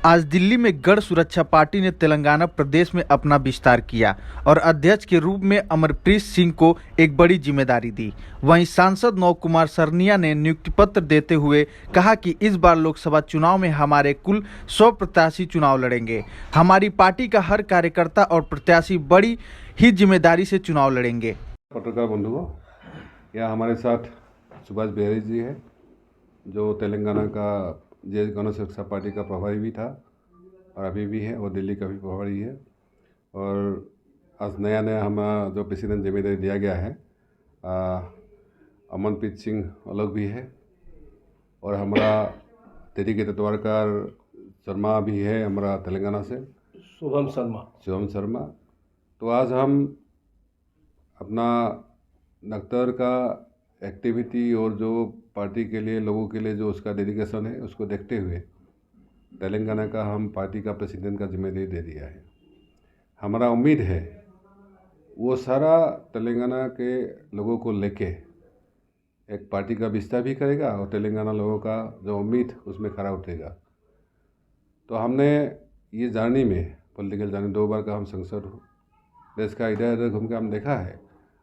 आज दिल्ली में गढ़ सुरक्षा पार्टी ने तेलंगाना प्रदेश में अपना विस्तार किया और अध्यक्ष के रूप में अमरप्रीत सिंह को एक बड़ी जिम्मेदारी दी। वहीं सांसद नव कुमार सरनिया ने नियुक्ति पत्र देते हुए कहा कि इस बार लोकसभा चुनाव में हमारे कुल 100 प्रत्याशी चुनाव लड़ेंगे। हमारी पार्टी का हर कार्यकर्ता और प्रत्याशी बड़ी ही जिम्मेदारी से चुनाव लड़ेंगे। पत्रकार बंधुओं, यहाँ हमारे साथ सुभाष बेहरी जी है, जो तेलंगाना का गण सुरक्षा पार्टी का प्रभारी भी था और अभी भी है, और दिल्ली का भी प्रभारी है। और आज नया हम जो प्रेसिडेंट जिम्मेदारी दिया गया है, अमनप्रीत सिंह अलग भी है, और हमारा तेरी के तत्वारकार शर्मा भी है हमारा तेलंगाना से, शुभम शर्मा। तो आज हम अपना दफ्तर का एक्टिविटी और जो पार्टी के लिए लोगों के लिए जो उसका डेडिकेशन है, उसको देखते हुए तेलंगाना का हम पार्टी का प्रेसिडेंट का जिम्मेदारी दे दिया है। हमारा उम्मीद है वो सारा तेलंगाना के लोगों को लेके एक पार्टी का विस्तार भी करेगा और तेलंगाना लोगों का जो उम्मीद उसमें खरा उठेगा। तो हमने ये जर्नी में पॉलिटिकल जर्नी 2 बार का हम संसद हो, देश का इधर उधर घूम के हम देखा है।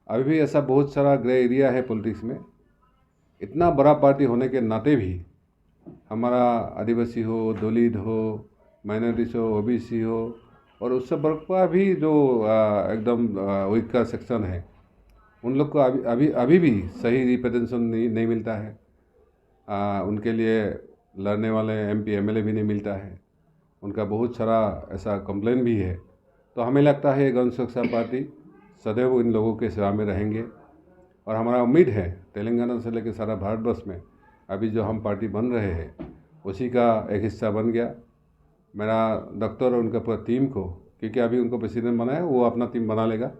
अभी भी ऐसा बहुत सारा ग्रे एरिया है पॉलिटिक्स में। इतना बड़ा पार्टी होने के नाते भी हमारा आदिवासी हो, दलित हो, माइनॉरिटीज हो, ओबीसी हो, और उससे वर्ग का भी जो एकदम वीक का सेक्शन है, उन लोग को अभी भी सही रिप्रेजेंटेशन नहीं मिलता है। उनके लिए लड़ने वाले MP MLA भी नहीं मिलता है। उनका बहुत सारा ऐसा कंप्लेन भी है। तो हमें लगता है गण सुरक्षा पार्टी सदैव इन लोगों के सेवा में रहेंगे, और हमारा उम्मीद है तेलंगाना से लेकर सारा भारतवर्ष में अभी जो हम पार्टी बन रहे हैं उसी का एक हिस्सा बन गया। मेरा दफ्तर और उनका पूरा टीम को, क्योंकि अभी उनको प्रेसिडेंट बनाया, वो अपना टीम बना लेगा।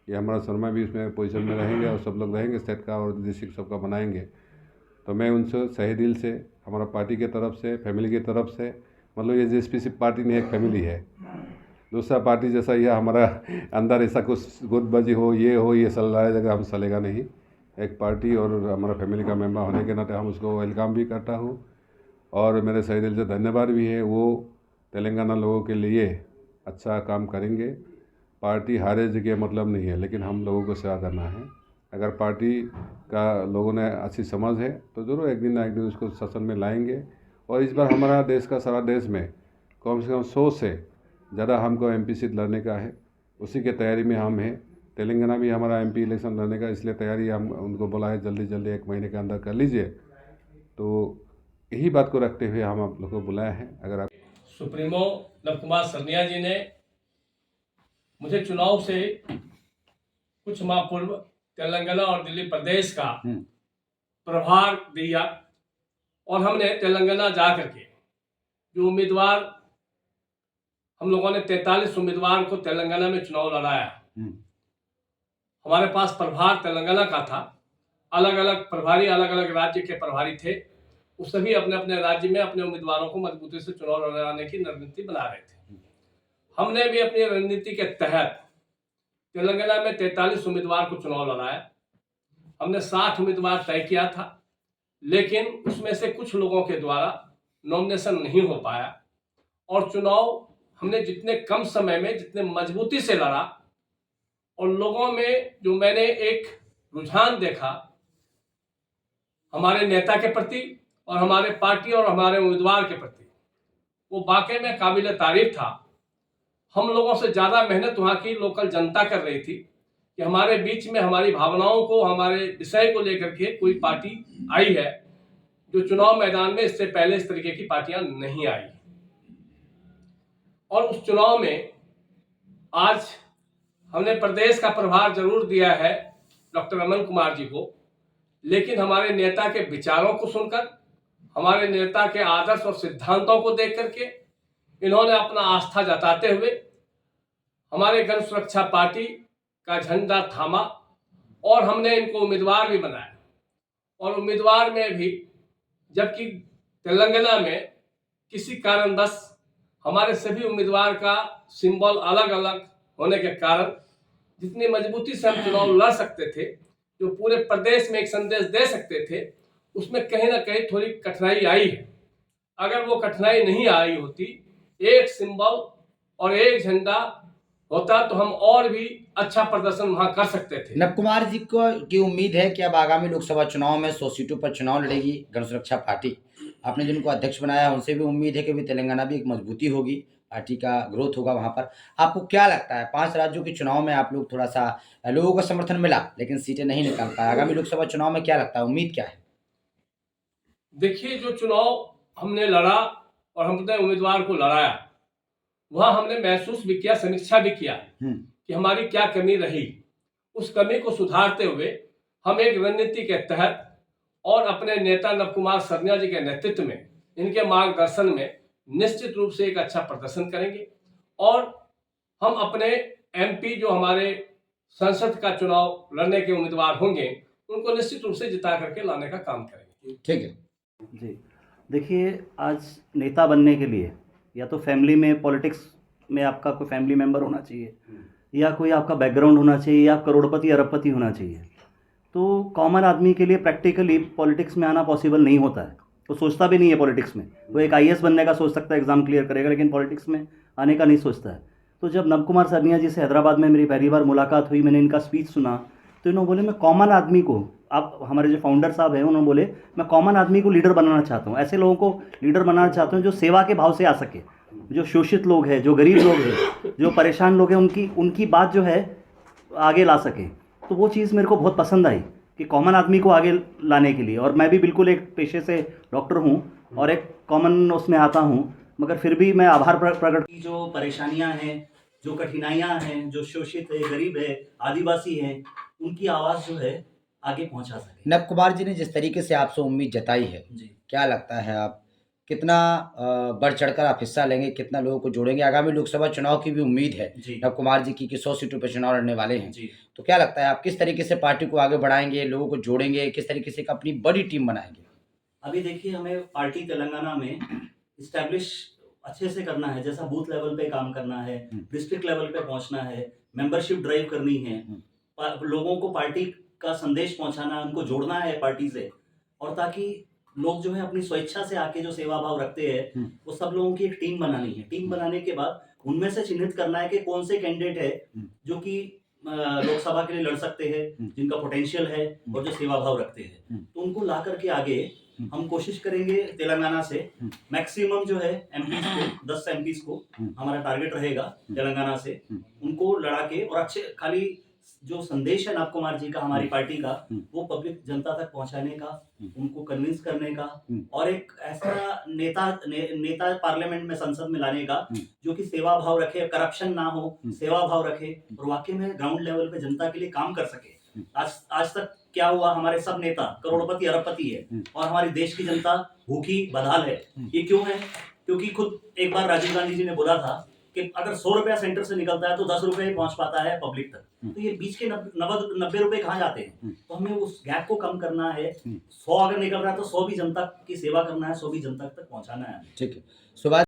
ये हमारा शर्मा भी उसमें पोजीशन में रहेंगे और सब लोग रहेंगे, स्टेट का और डिस्ट्रिक्ट सबका बनाएंगे। तो मैं उनसे सही दिल से, हमारा पार्टी के तरफ से, फैमिली की तरफ से, मतलब ये JSP सिर्फ पार्टी नहीं, एक फैमिली है। दूसरा पार्टी जैसा यह हमारा अंदर ऐसा कुछ गुटबाजी हो, ये चल रहा है, जगह हम चलेगा नहीं। एक पार्टी और हमारा फैमिली का मेंबर होने के नाते हम उसको वेलकम भी करता हूँ, और मेरे सही दिल से धन्यवाद भी है। वो तेलंगाना लोगों के लिए अच्छा काम करेंगे। पार्टी हारे जगह मतलब नहीं है, लेकिन हम लोगों को सेवा करना है। अगर पार्टी का लोगों ने अच्छी समझ है तो ज़रूर एक दिन ना एक दिन उसको शासन में लाएंगे। और इस बार हमारा देश का, सारा देश में कम से कम 100 से ज़्यादा हमको MP सीट लड़ने का है। उसी के तैयारी में हम हैं। तेलंगाना भी हमारा MP इलेक्शन लड़ने का, इसलिए तैयारी हम उनको बोला है जल्दी 1 महीने के अंदर कर लीजिए। तो यही बात को रखते हुए हम आप लोग को बुलाया है। अगर आप सुप्रीमो नव कुमार सरनिया जी ने मुझे चुनाव से कुछ माह पूर्व तेलंगाना और दिल्ली प्रदेश का प्रभार दिया, और हमने तेलंगाना जा करके जो उम्मीदवार, हम लोगों ने 43 उम्मीदवार को तेलंगाना में चुनाव लड़ाया। हमारे पास प्रभार तेलंगाना का था। अलग अलग प्रभारी, अलग अलग राज्य के प्रभारी थे। उस सभी अपने अपने राज्य में अपने उम्मीदवारों को मजबूती से चुनाव लड़ाने की रणनीति बना रहे थे। हमने भी अपनी रणनीति के तहत तेलंगाना में 43 उम्मीदवार को चुनाव लड़ाया। हमने 60 उम्मीदवार तय किया था, लेकिन उसमें से कुछ लोगों के द्वारा नॉमिनेशन नहीं हो पाया, और चुनाव हमने जितने कम समय में, जितने मजबूती से लड़ा, और लोगों में जो मैंने एक रुझान देखा हमारे नेता के प्रति और हमारे पार्टी और हमारे उम्मीदवार के प्रति, वो वाकई में काबिल तारीफ था। हम लोगों से ज़्यादा मेहनत वहाँ की लोकल जनता कर रही थी कि हमारे बीच में हमारी भावनाओं को, हमारे विषय को लेकर के कोई पार्टी आई है जो चुनाव मैदान में इससे पहले इस तरीके की पार्टियां नहीं आई। और उस चुनाव में आज हमने प्रदेश का प्रभार जरूर दिया है डॉक्टर अमन कुमार जी को, लेकिन हमारे नेता के विचारों को सुनकर, हमारे नेता के आदर्श और सिद्धांतों को देख करके इन्होंने अपना आस्था जताते हुए हमारे गण सुरक्षा पार्टी का झंडा थामा, और हमने इनको उम्मीदवार भी बनाया। और उम्मीदवार में भी, जबकि तेलंगाना में किसी कारणवश हमारे सभी उम्मीदवार का सिंबल अलग अलग होने के कारण जितनी मजबूती से हम चुनाव लड़ सकते थे, जो पूरे प्रदेश में एक संदेश दे सकते थे, उसमें कहीं ना कहीं थोड़ी कठिनाई आई है। अगर वो कठिनाई नहीं आई होती एक सिंबल और एक झंडा होता तो हम और भी अच्छा प्रदर्शन वहां कर सकते थे। नव कुमार जी को की उम्मीद है कि अब आगामी लोकसभा चुनाव में 100 सीटों पर चुनाव लड़ेगी गण सुरक्षा पार्टी। आपने जिनको अध्यक्ष बनाया उनसे भी उम्मीद है कि भी तेलंगाना भी एक मजबूती होगी, पार्टी का ग्रोथ होगा वहां पर। आपको क्या लगता है 5 राज्यों के चुनाव में आप लोग थोड़ा सा लोगों का समर्थन मिला लेकिन सीटें नहीं निकाल पाए, आगामी लोकसभा चुनाव में क्या लगता है, उम्मीद क्या है? देखिए, जो चुनाव हमने लड़ा और हमने उम्मीदवार को लड़ाया, वहां हमने महसूस भी किया, समीक्षा भी किया कि हमारी क्या कमी रही। उस कमी को सुधारते हुए हम एक रणनीति के तहत और अपने नेता नव कुमार सरनिया जी के नेतृत्व में, इनके मार्गदर्शन में निश्चित रूप से एक अच्छा प्रदर्शन करेंगे और हम अपने एमपी जो हमारे संसद का चुनाव लड़ने के उम्मीदवार होंगे उनको निश्चित रूप से जिता करके लाने का काम करेंगे। ठीक है जी, देखिए, आज नेता बनने के लिए या तो फैमिली में, पॉलिटिक्स में आपका कोई फैमिली मेम्बर होना चाहिए या कोई आपका बैकग्राउंड होना चाहिए या आप करोड़पति अरबपति होना चाहिए। तो कॉमन आदमी के लिए प्रैक्टिकली पॉलिटिक्स में आना पॉसिबल नहीं होता है। वो सोचता भी नहीं है पॉलिटिक्स में। वो एक आईएएस बनने का सोच सकता है, एग्ज़ाम क्लियर करेगा, लेकिन पॉलिटिक्स में आने का नहीं सोचता है। तो जब नव कुमार सरनिया जी से हैदराबाद में मेरी पहली बार मुलाकात हुई, मैंने इनका स्पीच सुना, तो इन्होंने बोले मैं कॉमन आदमी को, आप हमारे जो फाउंडर साहब हैं उन्होंने बोले मैं कॉमन आदमी को लीडर बनाना चाहता हूँ, ऐसे लोगों को लीडर बनाना चाहता हूँ जो सेवा के भाव से आ सके, जो शोषित लोग हैं, जो गरीब लोग हैं, जो परेशान लोग हैं, उनकी बात जो है आगे ला सके। तो वो चीज़ मेरे को बहुत पसंद आई कि कॉमन आदमी को आगे लाने के लिए। और मैं भी बिल्कुल एक पेशे से डॉक्टर हूँ और एक कॉमन उसमें आता हूँ, मगर फिर भी मैं आभार प्रकट की जो परेशानियाँ हैं, जो कठिनाइयाँ हैं, जो शोषित है, गरीब है, आदिवासी हैं, उनकी आवाज़ जो है आगे पहुंचा सके। नव कुमार जी ने जिस तरीके से आपसे उम्मीद जताई है, क्या लगता है आप कितना बढ़ चढ़कर आप हिस्सा लेंगे, कितना लोगों को जोड़ेंगे? आगामी लोकसभा चुनाव की भी उम्मीद है नव कुमार जी की कि 100 सीटों पर चुनाव लड़ने वाले हैं। तो क्या लगता है आप किस तरीके से पार्टी को आगे बढ़ाएंगे, लोगों को जोड़ेंगे, किस तरीके से एक अपनी बड़ी टीम बनाएंगे? अभी देखिए, हमें पार्टी तेलंगाना में इस्टेब्लिश अच्छे से करना है, जैसा बूथ लेवल पे काम करना है, डिस्ट्रिक्ट लेवल पे पहुंचना है, मेंबरशिप ड्राइव करनी है, लोगों को पार्टी का संदेश पहुंचाना, उनको जोड़ना है पार्टी से, और ताकि लोग जो है अपनी स्वेच्छा से आके जो सेवा भाव रखते हैं वो सब लोगों की एक टीम बनानी है। टीम बनाने के बाद उनमें से चिन्हित करना है कि कौन से कैंडिडेट है जो कि लोकसभा के लिए लड़ सकते हैं, जिनका पोटेंशियल है और जो सेवा भाव रखते हैं, तो उनको ला करके आगे हम कोशिश करेंगे तेलंगाना से मैक्सिमम जो है एमपीज को, 10 एमपीज को हमारा टारगेट रहेगा तेलंगाना से, उनको लड़ा के और अच्छे खाली जो संदेश है नव कुमार जी का, हमारी पार्टी का, वो पब्लिक जनता तक पहुंचाने का, उनको कन्विंस करने का और एक ऐसा नेता पार्लियामेंट में, संसद में लाने का जो कि सेवा भाव रखे, करप्शन ना हो, सेवा भाव रखे और वाकई में ग्राउंड लेवल पे जनता के लिए काम कर सके। आज तक क्या हुआ, हमारे सब नेता करोड़पति अरबपति है और हमारी देश की जनता भूखी बदहाल है। ये क्यों है? क्योंकि खुद एक बार राजीव गांधी जी ने बोला था कि अगर 100 रुपया सेंटर से निकलता है तो 10 रुपए पहुंच पाता है पब्लिक तक, तो ये बीच के 90 रुपए कहाँ जाते हैं? तो हमें उस गैप को कम करना है। 100 अगर निकल रहा है तो 100 भी जनता की सेवा करना है, 100 भी जनता तक पहुंचाना है। ठीक है, सुभाष